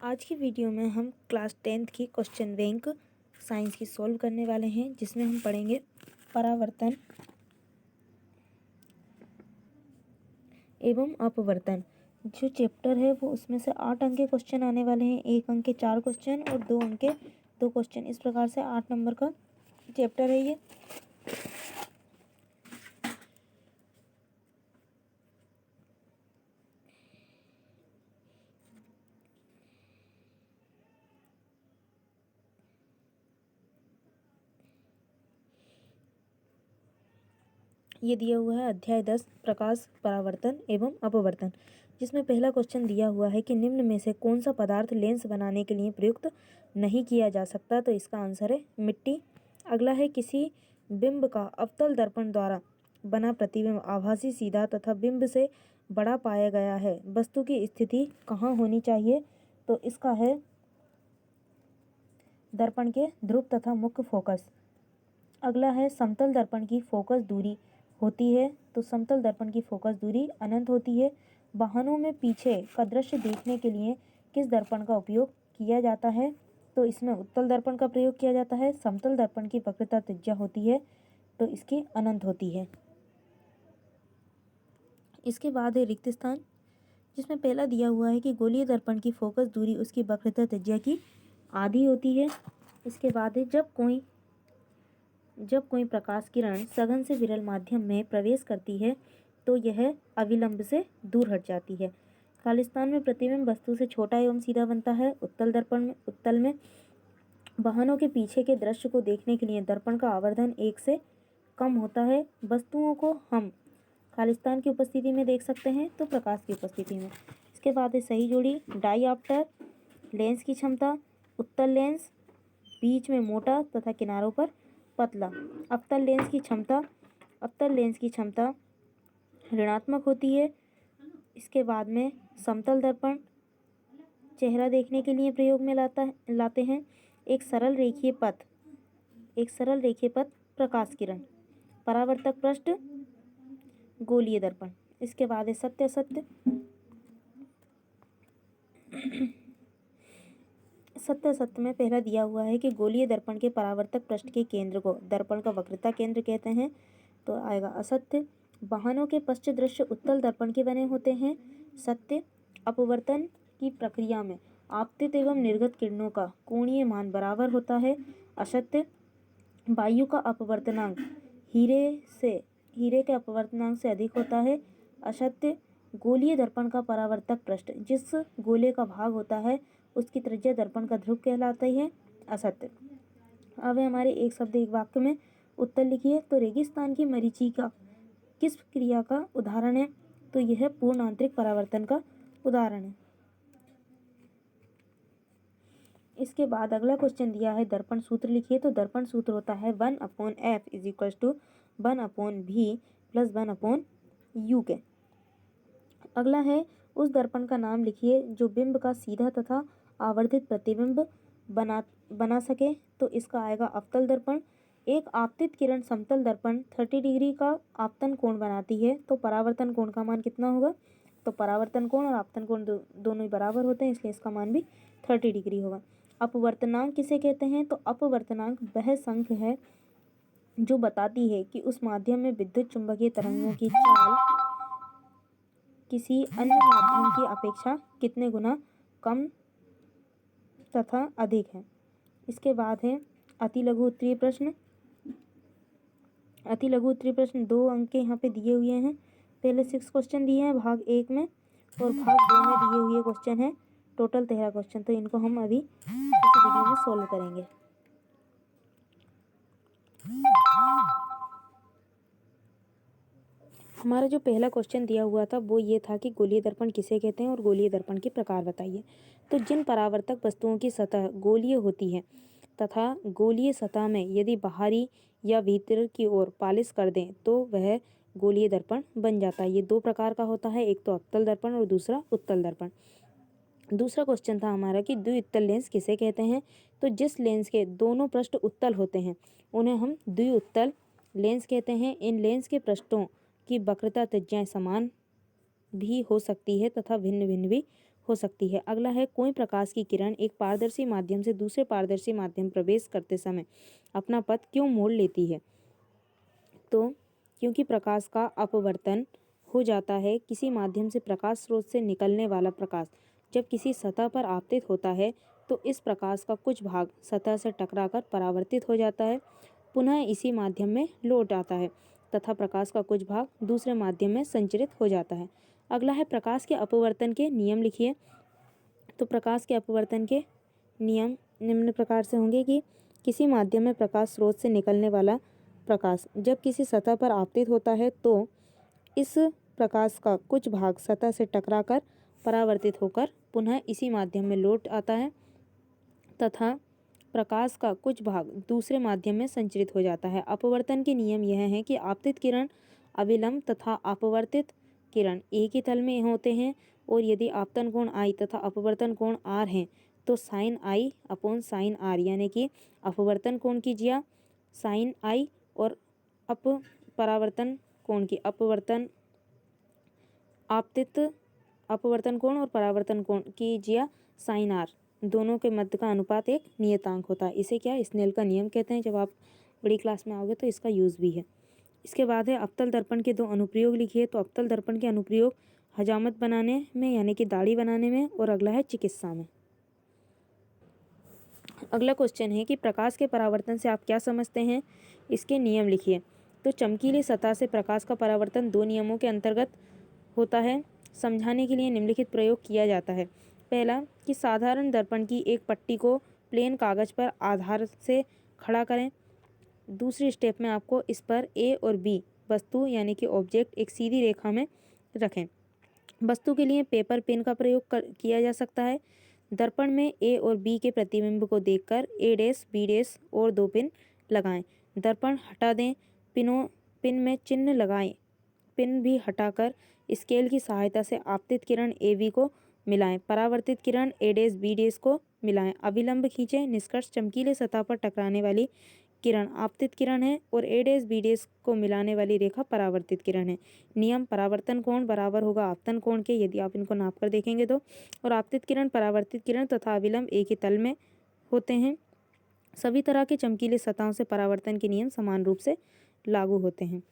आज की वीडियो में हम क्लास 10th की क्वेश्चन बैंक साइंस की सॉल्व करने वाले हैं, जिसमें हम पढ़ेंगे परावर्तन एवं अपवर्तन। जो चैप्टर है वो उसमें से 8 अंक के क्वेश्चन आने वाले हैं। 1 अंक के 4 क्वेश्चन और 2 अंक के 2 क्वेश्चन। इस प्रकार से 8 नंबर का चैप्टर है ये। ये दिया हुआ है अध्याय 10 प्रकाश परावर्तन एवं अपवर्तन, जिसमें पहला क्वेश्चन दिया हुआ है कि निम्न में से कौन सा पदार्थ लेंस बनाने के लिए प्रयुक्त नहीं किया जा सकता। तो इसका आंसर है मिट्टी। अगला है किसी बिंब का अवतल दर्पण द्वारा बना प्रतिबिंब आभासी सीधा तथा बिंब से बड़ा पाया गया है। वस्तु की स्थिति कहाँ होनी चाहिए। तो इसका है दर्पण के ध्रुव तथा मुख्य फोकस। अगला है समतल दर्पण की फोकस दूरी होती है। तो समतल दर्पण की फोकस दूरी अनंत होती है। वाहनों में पीछे का दृश्य देखने के लिए किस दर्पण का उपयोग किया जाता है। तो इसमें उत्तल दर्पण का प्रयोग किया जाता है। समतल दर्पण की वक्रता त्रिज्या होती है तो इसकी अनंत होती है। इसके बाद है रिक्त स्थान, जिसमें पहला दिया हुआ है कि गोलीय दर्पण की फोकस दूरी उसकी वक्रता त्रिज्या की आधी होती है। इसके बाद है जब कोई प्रकाश किरण सघन से विरल माध्यम में प्रवेश करती है तो यह अविलंब से दूर हट जाती है। खालिस्तान में प्रतिबिंब वस्तु से छोटा एवं सीधा बनता है। उत्तल में वाहनों के पीछे के दृश्य को देखने के लिए दर्पण का आवर्धन 1 से कम होता है। वस्तुओं को हम खालिस्तान की उपस्थिति में देख सकते हैं तो प्रकाश की उपस्थिति में। इसके बाद है सही जोड़ी। डाईऑप्टर लेंस की क्षमता उत्तल लेंस बीच में मोटा तथा किनारों पर पतला। अवतल लेंस की क्षमता ऋणात्मक होती है। इसके बाद में समतल दर्पण चेहरा देखने के लिए प्रयोग में लाते हैं। एक सरल रेखीय पथ प्रकाश किरण। परावर्तक पृष्ठ गोलीय दर्पण। इसके बाद है सत्य असत्य। सत्य असत्य में पहला दिया हुआ है कि गोलीय दर्पण के परावर्तक पृष्ठ के केंद्र को दर्पण का वक्रता केंद्र कहते हैं। तो आएगा असत्य। वाहनों के पश्च दृश्य उत्तल दर्पण के बने होते हैं। सत्य। अपवर्तन की प्रक्रिया में आपतित एवं निर्गत किरणों का कोणीय मान बराबर होता है। असत्य। वायु का अपवर्तनांक हीरे के अपवर्तनांक से अधिक होता है। असत्य। गोलीय दर्पण का परावर्तक पृष्ठ जिस गोले का भाग होता है उसकी त्रिज्या दर्पण का ध्रुव कहलाती है। असत्य। अब हमारे एक शब्द एक वाक्य में उत्तर लिखिए। तो रेगिस्तान की मरीचिका किस क्रिया का उदाहरण है। तो यह पूर्ण आंतरिक परावर्तन का उदाहरण है। इसके बाद अगला क्वेश्चन दिया है दर्पण सूत्र लिखिए। तो दर्पण सूत्र होता है 1/f = 1/v + 1/u के। अगला है उस दर्पण का नाम लिखिए जो बिंब का सीधा तथा आवर्धित प्रतिबिंब बना सके। तो इसका आएगा अवतल दर्पण। एक आपतित किरण समतल दर्पण 30 डिग्री का आपतन कोण बनाती है। तो परावर्तन कोण का मान कितना होगा। तो परावर्तन कोण और आपतन कोण दोनों ही बराबर होते हैं, इसलिए इसका मान भी 30 डिग्री होगा। अपवर्तनांक किसे कहते हैं। तो अपवर्तनांक वह संख्या है जो बताती है कि उस माध्यम में विद्युत चुंबकीय तरंगों की चाल किसी अन्य माध्यम की अपेक्षा कितने गुना कम तथा अधिक है। इसके बाद है अति लघु उत्तरीय प्रश्न। 2 अंक के यहाँ पे दिए हुए हैं। पहले 6 क्वेश्चन दिए हैं भाग 1 में और भाग 2 में दिए हुए क्वेश्चन है टोटल 13 क्वेश्चन। तो इनको हम अभी इस वीडियो में सॉल्व करेंगे। हमारा जो पहला क्वेश्चन दिया हुआ था वो ये था कि गोलीय दर्पण किसे कहते हैं और गोलीय दर्पण के प्रकार बताइए। तो जिन परावर्तक वस्तुओं की सतह गोलीय होती है तथा गोलीय सतह में यदि बाहरी या भीतर की ओर पालिश कर दें तो वह गोलीय दर्पण बन जाता है। ये 2 प्रकार का होता है, एक तो अवतल दर्पण और दूसरा उत्तल दर्पण। दूसरा क्वेश्चन था हमारा कि द्विउत्तल लेंस किसे कहते हैं। तो जिस लेंस के दोनों पृष्ठ उत्तल होते हैं उन्हें हम द्विउत्तल लेंस कहते हैं। इन लेंस के पृष्ठों की वक्रता त्रिज्याएं समान भी हो सकती है तथा भिन्न भिन्न भी हो सकती है। अगला है, कोई प्रकाश की किरण एक पारदर्शी माध्यम से दूसरे पारदर्शी माध्यम प्रवेश करते समय अपना पथ क्यों मोड़ लेती है? तो क्योंकि प्रकाश का अपवर्तन हो जाता है। किसी माध्यम से प्रकाश स्रोत से निकलने वाला प्रकाश जब किसी सतह पर आपतित होता है तो इस प्रकाश का कुछ भाग सतह से टकराकर परावर्तित हो जाता है, पुनः इसी माध्यम में लौट आता है तथा प्रकाश का कुछ भाग दूसरे माध्यम में संचरित हो जाता है। अगला है, प्रकाश के अपवर्तन के नियम लिखिए। तो प्रकाश के अपवर्तन के नियम निम्न प्रकार से होंगे कि किसी माध्यम में प्रकाश स्रोत से निकलने वाला प्रकाश जब किसी सतह पर आपतित होता है तो इस प्रकाश का कुछ भाग सतह से टकराकर परावर्तित होकर पुनः इसी माध्यम में लौट आता है तथा प्रकाश का कुछ भाग दूसरे माध्यम में संचरित हो जाता है। अपवर्तन के नियम यह हैं कि आपतित किरण अविलंब तथा अपवर्तित किरण एक ही तल में होते हैं और यदि आपतन कोण I तथा अपवर्तन कोण R हैं तो sine I upon sine R, यानी कि अपवर्तन कोण की ज्या साइन I और परावर्तन कोण की अपवर्तन कोण और परावर्तन कोण की ज्या साइन R, दोनों के मध्य का अनुपात एक नियतांक होता है। इसे क्या स्नेल का नियम कहते हैं। जब आप बड़ी क्लास में आओगे तो इसका यूज़ भी है। इसके बाद है, अवतल दर्पण के 2 अनुप्रयोग लिखिए। तो अवतल दर्पण के अनुप्रयोग हजामत बनाने में यानी कि दाढ़ी बनाने में, और अगला है चिकित्सा में। अगला क्वेश्चन है कि प्रकाश के परावर्तन से आप क्या समझते हैं, इसके नियम लिखिए। तो चमकीली सतह से प्रकाश का परावर्तन 2 नियमों के अंतर्गत होता है। समझाने के लिए निम्नलिखित प्रयोग किया जाता है। पहला, कि साधारण दर्पण की एक पट्टी को प्लेन कागज पर आधार से खड़ा करें। दूसरी स्टेप में आपको इस पर ए और बी वस्तु यानी कि ऑब्जेक्ट एक सीधी रेखा में रखें। वस्तु के लिए पेपर पेन का प्रयोग किया जा सकता है। दर्पण में ए और बी के प्रतिबिंब को देखकर ए डैश बी डैश और 2 पिन लगाएं। दर्पण हटा दें, पिन में चिन्ह लगाएं। पिन भी हटाकर स्केल की सहायता से आपतित किरण ए बी को मिलाएं, परावर्तित किरण ए डैश बी डैश को मिलाएं। अभिलंब खींचें। निष्कर्ष, चमकीले सतह पर टकराने वाली किरण आपतित किरण है और ए डैश बी डैश को मिलाने वाली रेखा परावर्तित किरण है। नियम, परावर्तन कोण बराबर होगा आपतन कोण के, यदि आप इनको नाप कर देखेंगे तो, और आपतित किरण परावर्तित किरण तथा अविलंब एक ही तल में होते हैं। सभी तरह के चमकीले सतहों से परावर्तन के नियम समान रूप से लागू होते हैं,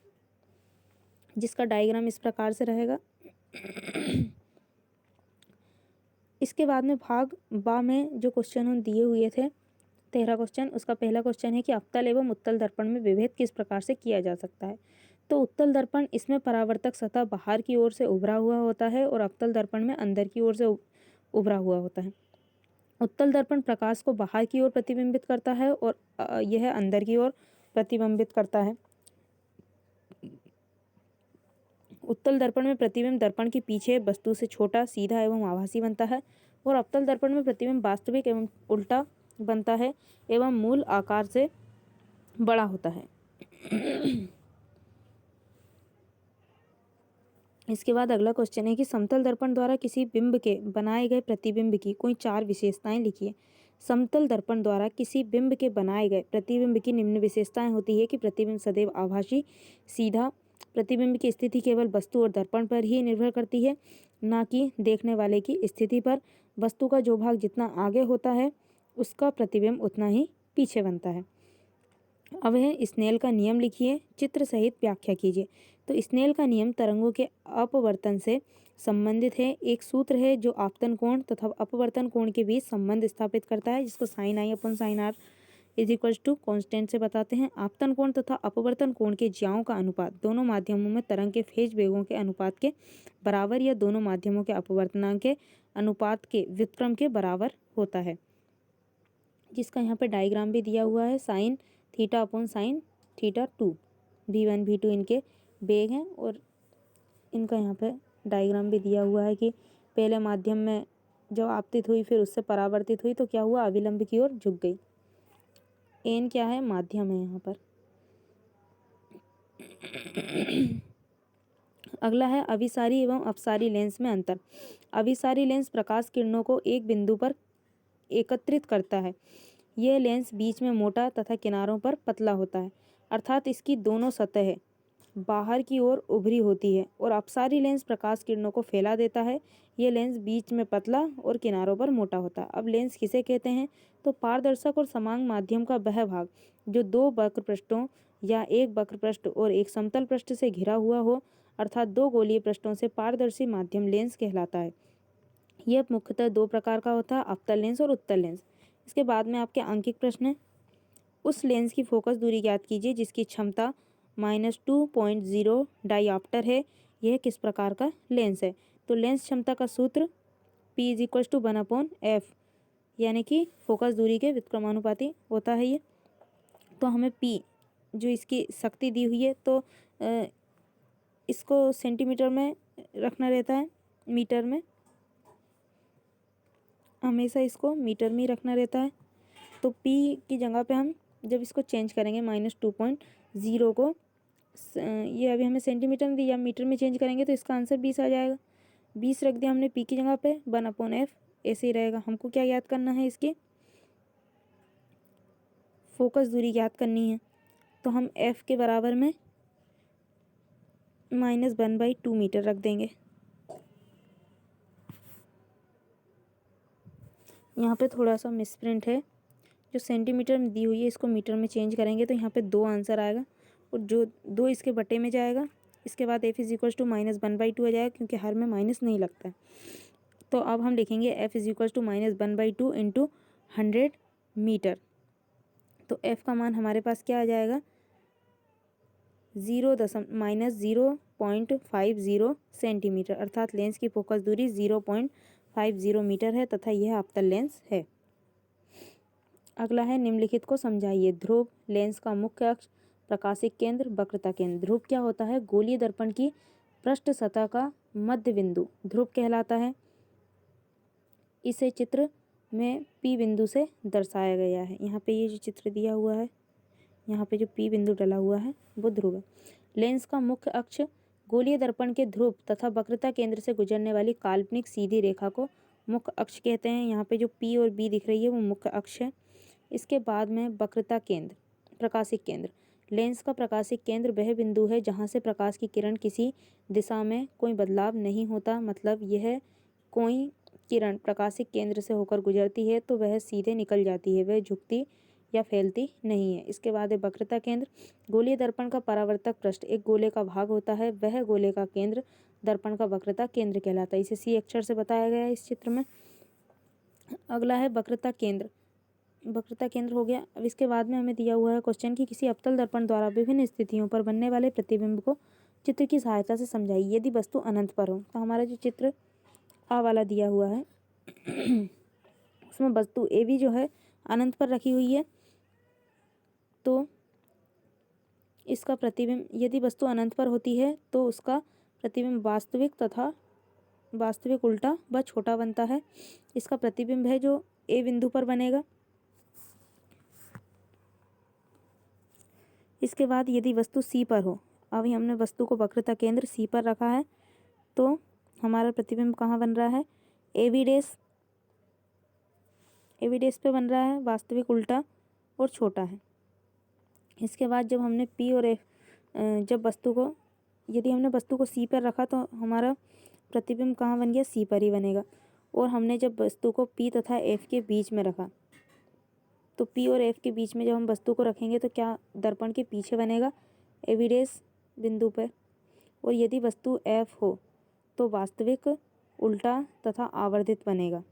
जिसका डायग्राम इस प्रकार से रहेगा। इसके बाद में भाग बा में जो क्वेश्चन दिए हुए थे 13 क्वेश्चन, उसका पहला क्वेश्चन है कि अवतल एवं उत्तल दर्पण में विभेद किस प्रकार से किया जा सकता है। तो उत्तल दर्पण, इसमें परावर्तक सतह बाहर की ओर से उभरा हुआ होता है और अवतल दर्पण में अंदर की ओर से उभरा हुआ होता है। उत्तल दर्पण प्रकाश को बाहर की ओर प्रतिबिंबित करता है और यह अंदर की ओर प्रतिबिंबित करता है। उत्तल दर्पण में प्रतिबिंब दर्पण के पीछे वस्तु से छोटा, सीधा एवं आभासी बनता है और अवतल दर्पण में प्रतिबिंब वास्तविक एवं उल्टा बनता है एवं मूल आकार से बड़ा होता है। इसके बाद अगला क्वेश्चन है कि समतल दर्पण द्वारा किसी बिंब के बनाए गए प्रतिबिंब की कोई 4 विशेषताएं लिखिए। समतल दर्पण द्वारा किसी बिंब के बनाए गए प्रतिबिंब की निम्न विशेषताएं होती है कि प्रतिबिंब सदैव आभासी, सीधा, प्रतिबिंब की स्थिति केवल वस्तु और दर्पण पर ही निर्भर करती है, ना कि देखने वाले की स्थिति पर। वस्तु का जो भाग जितना आगे होता है उसका प्रतिबिंब उतना ही पीछे बनता है। अब है स्नेल का नियम लिखिए, चित्र सहित व्याख्या कीजिए। तो स्नेल का नियम तरंगों के अपवर्तन से संबंधित है। एक सूत्र है जो आपतन कोण तथा अपवर्तन कोण के बीच संबंध स्थापित करता है, जिसको sine I upon sine R is equals to constant से बताते हैं। आपतन कोण तथा अपवर्तन कोण के ज्याओं का अनुपात दोनों माध्यमों में तरंग के फेज वेगों के अनुपात के बराबर या दोनों माध्यमों के अपवर्तनांक के अनुपात के व्युत्क्रम के बराबर होता है, जिसका यहाँ पे डायग्राम भी दिया हुआ है। Sine theta upon sine theta 2, v1 v2 इनके वेग हैं और इनका यहाँ पे डायग्राम भी दिया हुआ है कि पहले माध्यम में जब आपतित हुई फिर उससे परावर्तित हुई तो क्या हुआ, अविलंब की ओर झुक गई। एन क्या है, माध्यम है यहाँ पर। अगला है अभिसारी एवं अपसारी लेंस में अंतर। अभिसारी लेंस प्रकाश किरणों को एक बिंदु पर एकत्रित करता है। यह लेंस बीच में मोटा तथा किनारों पर पतला होता है, अर्थात इसकी दोनों सतहें बाहर की ओर उभरी होती है और अपसारी लेंस प्रकाश किरणों को फैला देता है। ये लेंस बीच में पतला और किनारों पर मोटा होता है। अब लेंस किसे कहते हैं? तो पारदर्शक और समान माध्यम का वह भाग जो दो वक्र पृष्ठों या एक वक्र पृष्ठ और एक समतल पृष्ठ से घिरा हुआ हो, अर्थात दो गोलीय पृष्ठों से पारदर्शी माध्यम लेंस कहलाता है। यह मुख्यतः दो प्रकार का होता है, अवतल लेंस और उत्तल लेंस। इसके बाद में आपके अंकित प्रश्न है। उस लेंस की फोकस दूरी ज्ञात कीजिए जिसकी क्षमता -2.0 डायऑप्टर है। यह किस प्रकार का लेंस है? तो लेंस क्षमता का सूत्र P = 1/f, यानी कि फोकस दूरी के व्युत्क्रमानुपाती होता है ये। तो हमें P जो इसकी शक्ति दी हुई है, तो इसको सेंटीमीटर में रखना रहता है, मीटर में हमेशा इसको मीटर में ही रखना रहता है। तो P की जगह पे हम जब इसको चेंज करेंगे -2.0 को, ये अभी हमें सेंटीमीटर में दिया, मीटर में चेंज करेंगे तो इसका आंसर 20 आ जाएगा। 20 रख दिया हमने P की जगह पे, 1/f ऐसे ही रहेगा। हमको क्या याद करना है? इसकी फोकस दूरी याद करनी है। तो हम F के बराबर में -1/2 मीटर रख देंगे। यहाँ पे थोड़ा सा मिसप्रिंट है, जो सेंटीमीटर में दी हुई है इसको मीटर में चेंज करेंगे तो यहाँ पे 2 आंसर आएगा और जो 2 इसके बटे में जाएगा। इसके बाद F = -1/2 आ जाएगा, क्योंकि हर में माइनस नहीं लगता है। तो अब हम लिखेंगे F = -1/2 × 100 मीटर। तो F का मान हमारे पास क्या आ जाएगा? -0.50 सेंटीमीटर, अर्थात लेंस की फोकस दूरी 0.50 मीटर है तथा यह अवतल लेंस है। अगला है निम्नलिखित को समझाइए। ध्रुव, लेंस का मुख्य अक्ष, प्रकाशिक केंद्र, वक्रता केंद्र। ध्रुव क्या होता है? गोलीय दर्पण की पृष्ठ सतह का मध्य बिंदु ध्रुव कहलाता है। इसे चित्र में P बिंदु से दर्शाया गया है। यहाँ पे ये जो चित्र दिया हुआ है, यहाँ पे जो P बिंदु डला हुआ है वो ध्रुव है। लेंस का मुख्य अक्ष, गोलीय दर्पण के ध्रुव तथा वक्रता केंद्र से गुजरने वाली काल्पनिक सीधी रेखा को मुख्य अक्ष कहते हैं। यहाँ पे जो P और B दिख रही है वो मुख्य अक्ष है। इसके बाद में वक्रता केंद्र, प्रकाशिक केंद्र। लेंस का प्रकाशिक केंद्र वह बिंदु है जहाँ से प्रकाश की किरण किसी दिशा में कोई बदलाव नहीं होता, मतलब यह कोई किरण प्रकाशिक केंद्र से होकर गुजरती है तो वह सीधे निकल जाती है, वह झुकती या फैलती नहीं है। इसके बाद है वक्रता केंद्र। गोलीय दर्पण का परावर्तक पृष्ठ एक गोले का भाग होता है, वह गोले का केंद्र दर्पण का वक्रता केंद्र कहलाता है। इसे C अक्षर से बताया गया है इस चित्र में। अगला है वक्रता केंद्र। वक्रता केंद्र हो गया। अब इसके बाद में हमें दिया हुआ है क्वेश्चन कि किसी अवतल दर्पण द्वारा विभिन्न स्थितियों पर बनने वाले प्रतिबिंब को चित्र की सहायता से समझाइए। यदि वस्तु अनंत पर हो, तो हमारा जो चित्र आ वाला दिया हुआ है उसमें वस्तु AB जो है अनंत पर रखी हुई है, तो इसका प्रतिबिंब, यदि वस्तु अनंत पर होती है तो उसका प्रतिबिंब वास्तविक तथा वास्तविक उल्टा व छोटा बनता है। इसका प्रतिबिंब है जो A बिंदु पर बनेगा। इसके बाद यदि वस्तु C पर हो, अभी हमने वस्तु को वक्रता केंद्र C पर रखा है, तो हमारा प्रतिबिंब कहाँ बन रहा है? AB डैश पे बन रहा है, वास्तविक उल्टा और छोटा है। इसके बाद जब हमने P और F, जब वस्तु को, यदि हमने वस्तु को C पर रखा तो हमारा प्रतिबिंब कहाँ बन गया? C पर ही बनेगा। और हमने जब वस्तु को P तथा F के बीच में रखा, तो P और F के बीच में जब हम वस्तु को रखेंगे तो क्या दर्पण के पीछे बनेगा? AB डैश बिंदु पर। और यदि वस्तु F हो तो वास्तविक उल्टा तथा आवर्धित बनेगा,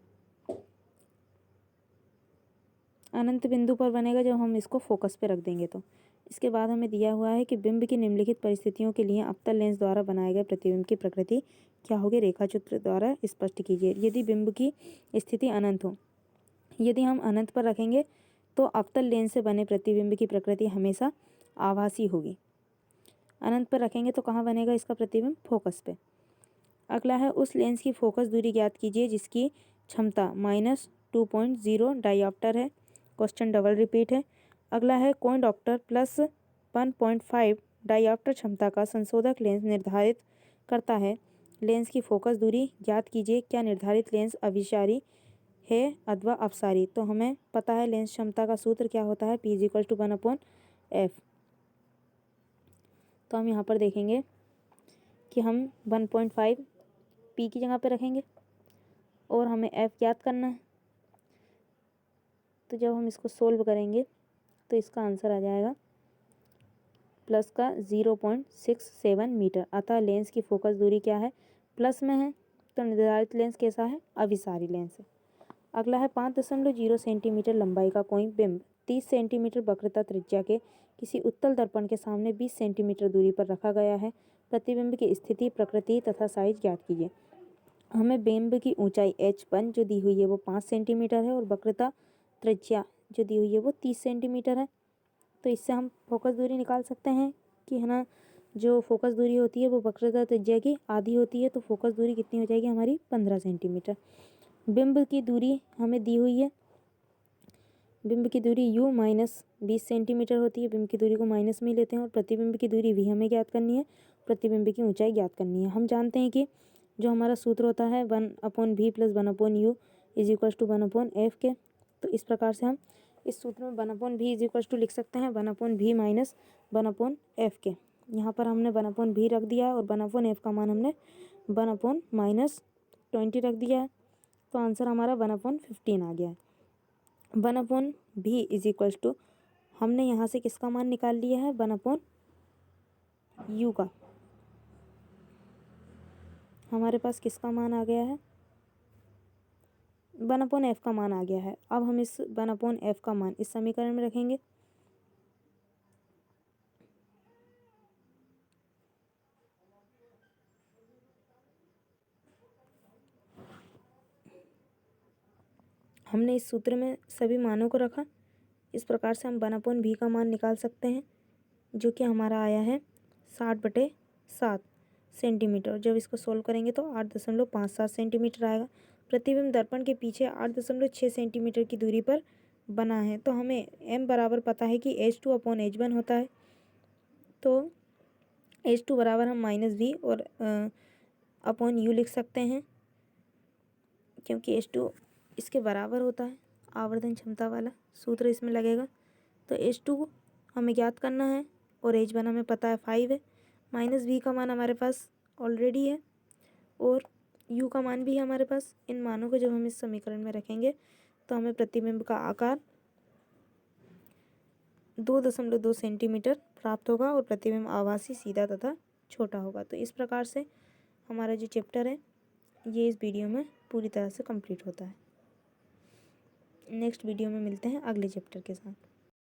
अनंत बिंदु पर बनेगा जब हम इसको फोकस पे रख देंगे तो। इसके बाद हमें दिया हुआ है कि बिंब की निम्नलिखित परिस्थितियों के लिए अवतल लेंस द्वारा बनाए गए प्रतिबिंब की प्रकृति क्या होगी? रेखाचित्र द्वारा स्पष्ट कीजिए। यदि बिंब की स्थिति अनंत हो, यदि हम अनंत पर रखेंगे तो अवतल लेंस से बने प्रतिबिंब की प्रकृति हमेशा आभासी होगी। अनंत पर रखेंगे तो कहाँ बनेगा इसका प्रतिबिंब? फोकस पे। अगला है उस लेंस की फोकस दूरी ज्ञात कीजिए जिसकी क्षमता -2.0 डायऑप्टर है। क्वेश्चन डबल रिपीट है। अगला है कोइन डॉप्टर +1.5 डायऑप्टर क्षमता का संशोधक लेंस निर्धारित करता है। लेंस की फोकस दूरी ज्ञात कीजिए। क्या निर्धारित लेंस अभिसारी है अथवा अपसारी? तो हमें पता है लेंस क्षमता का सूत्र क्या होता है? P = 1/f। तो हम यहाँ पर देखेंगे कि हम 1.5 पी की जगह पे रखेंगे और हमें एफ ज्ञात करना है। तो जब हम इसको सोल्व करेंगे तो इसका आंसर आ जाएगा प्लस का 0.67 मीटर। अतः लेंस की फोकस दूरी क्या है, प्लस में है, तो निर्धारित लेंस कैसा है, अभिसारी लेंस है। अगला है 5.0 सेंटीमीटर लंबाई का कोई बिंब 30 सेंटीमीटर वक्रता त्रिज्या के किसी उत्तल दर्पण के सामने 20 सेंटीमीटर दूरी पर रखा गया है। प्रतिबिंब की स्थिति, प्रकृति तथा साइज ज्ञात कीजिए। हमें बिंब की ऊंचाई h1 जो दी हुई है वो 5 सेंटीमीटर है और वक्रता त्रिज्या जो दी हुई है वो 30 सेंटीमीटर है। तो इससे हम फोकस दूरी निकाल सकते हैं कि है ना, जो फोकस दूरी होती है वो वक्रता त्रिज्या की आधी होती है। तो फोकस दूरी कितनी हो जाएगी हमारी, 15 सेंटीमीटर। बिंब की दूरी हमें दी हुई है, बिंब की दूरी u माइनस 20 सेंटीमीटर होती है। बिंब की दूरी को माइनस में लेते हैं और प्रतिबिंब की दूरी v हमें ज्ञात करनी है, प्रतिबिंब की ऊंचाई ज्ञात करनी है। हम जानते हैं कि जो हमारा सूत्र होता है 1/v plus 1/u is equals to 1/f के। तो इस प्रकार से हम इस सूत्र में 1/v इज इक्वल्स टू लिख सकते हैं 1/v माइनस 1/f के। यहाँ पर हमने 1/v रख दिया है और 1/f का मान हमने 1/-20 रख दिया है। तो आंसर हमारा 1/15 आ गया है। 1/v इज इक्वल्स टू हमने यहाँ से किसका मान निकाल लिया है, 1/u का। हमारे पास किसका मान आ गया है, 1/f का मान आ गया है। अब हम इस 1/f का मान इस समीकरण में रखेंगे। हमने इस सूत्र में सभी मानों को रखा। इस प्रकार से हम 1/v का मान निकाल सकते हैं जो कि हमारा आया है 60/7 सेंटीमीटर। जब इसको सोल्व करेंगे तो 8.57 सेंटीमीटर आएगा। प्रतिबिंब दर्पण के पीछे 8.6 सेंटीमीटर की दूरी पर बना है। तो हमें m बराबर पता है कि h2/h1 होता है। तो h2 बराबर हम -v और अपॉन u लिख सकते हैं, क्योंकि h2 इसके बराबर होता है। आवर्धन क्षमता वाला सूत्र इसमें लगेगा। तो h2 हमें ज्ञात करना है और h1 हमें पता है 5 है। -v का मान हमारे पास ऑलरेडी है और u का मान भी है हमारे पास। इन मानों को जब हम इस समीकरण में रखेंगे तो हमें प्रतिबिंब का आकार 2.2 सेंटीमीटर प्राप्त होगा और प्रतिबिंब आभासी, सीधा तथा छोटा होगा। तो इस प्रकार से हमारा जो चैप्टर है ये इस वीडियो में पूरी तरह से कंप्लीट होता है। नेक्स्ट वीडियो में मिलते हैं अगले चैप्टर के साथ।